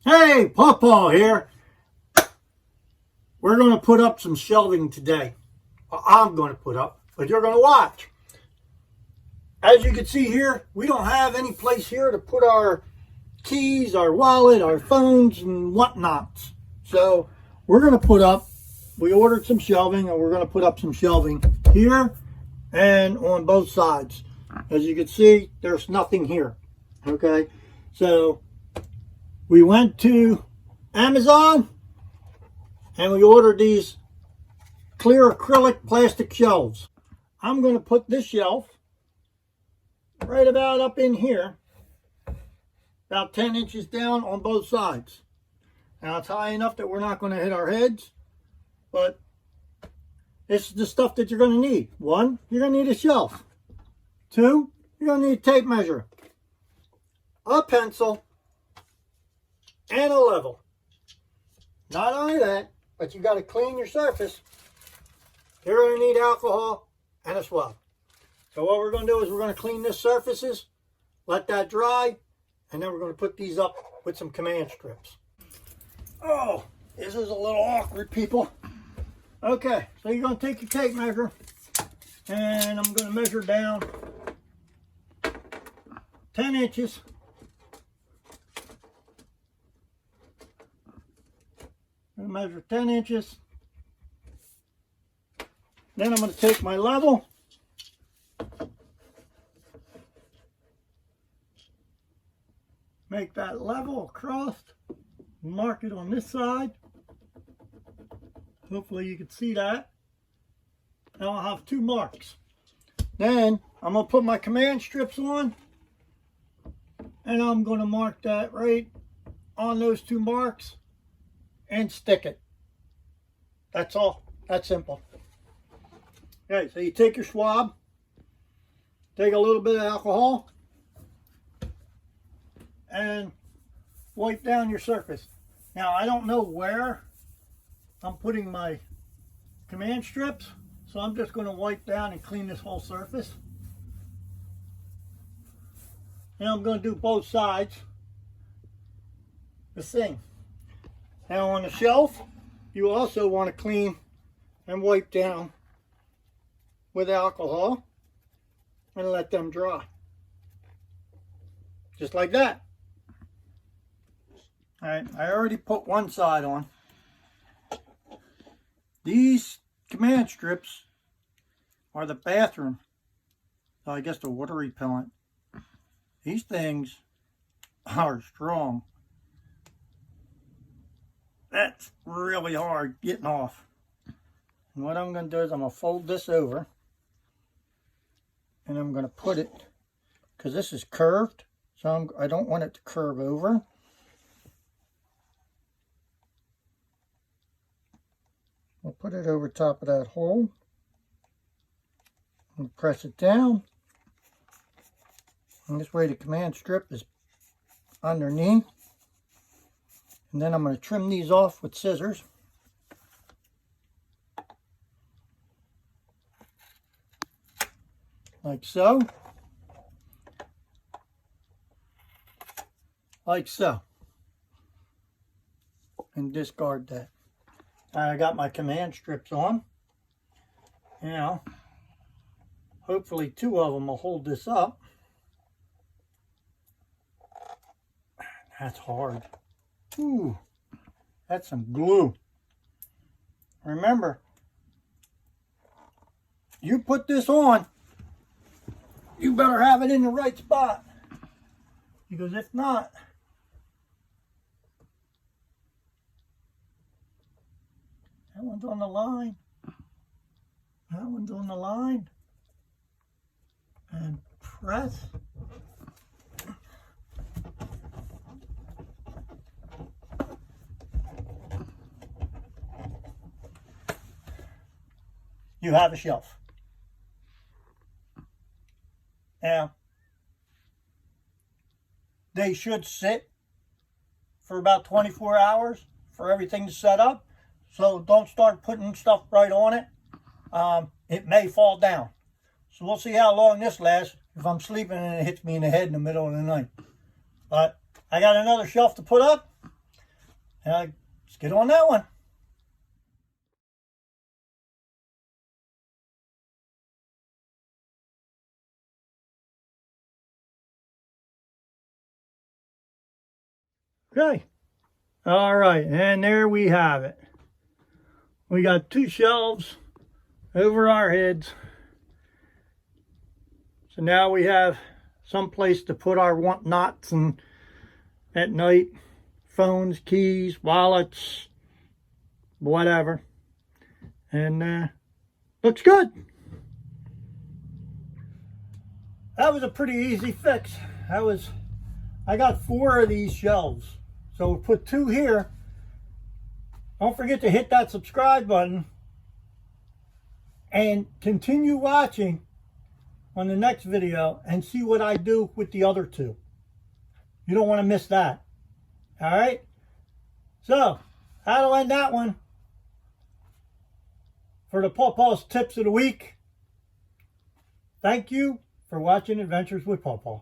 Hey, Paw Paw here. We're going to put up some shelving today. I'm going to put up, but you're going to watch. As you can see here, we don't have any place here to put our keys, our wallet, our phones, and whatnots. So we're going to put up, we ordered some shelving, and we're going to put up some shelving here and on both sides. As you can see, there's nothing here. Okay, so we went to Amazon and we ordered these clear acrylic plastic shelves. I'm going to put this shelf right about up in here, about 10 inches down on both sides. Now it's high enough that we're not going to hit our heads, but this is the stuff that you're going to need. One, you're going to need a shelf. Two, you're going to need a tape measure, a pencil, and a level. Not only that, but you got to clean your surface. You're going to need alcohol and a swab. So what we're going to do is we're going to clean this surfaces, let that dry, and then we're going to put these up with some command strips. Oh, this is a little awkward, people. Okay, so you're going to take your tape measure, and I'm going to measure down 10 inches. I'm going to measure 10 inches. Then I'm going to take my level. Make that level across. Mark it on this side. Hopefully you can see that. Now I'll have 2 marks. Then I'm going to put my command strips on. And I'm going to mark that right on those 2 marks and stick it. That's all. That's simple. Okay, so you take your swab, take a little bit of alcohol, and wipe down your surface. Now I don't know where I'm putting my command strips, so I'm just going to wipe down and clean this whole surface. And I'm going to do both sides the same. Now on the shelf, you also want to clean and wipe down with alcohol and let them dry. Just like that. Alright, I already put one side on. These command strips are the bathroom. So I guess the water repellent. These things are strong. That's really hard getting off. And what I'm going to do is I'm going to fold this over. And I'm going to put it, because this is curved, so I don't want it to curve over. I'll put it over top of that hole. And press it down. And this way the command strip is underneath. And then I'm going to trim these off with scissors. Like so. Like so. And discard that. I got my command strips on. Now, hopefully 2 of them will hold this up. That's hard. Ooh, that's some glue. Remember, you put this on, you better have it in the right spot. Because if not, that one's on the line. That one's on the line. And press. You have a shelf. Now, they should sit for about 24 hours for everything to set up. So don't start putting stuff right on it. It may fall down. So we'll see how long this lasts if I'm sleeping and it hits me in the head in the middle of the night. But I got another shelf to put up. Let's get on that one. Okay. All right, and there we have it. We got 2 shelves over our heads. So now we have some place to put our whatnots and at night, phones, keys, wallets, whatever. And looks good. That was a pretty easy fix. I got 4 of these shelves. So we'll put 2 here. Don't forget to hit that subscribe button and continue watching on the next video and see what I do with the other 2. You don't want to miss that. All right? So, that'll end that one. For the Paw Paws tips of the week, thank you for watching Adventures with Paw Paw.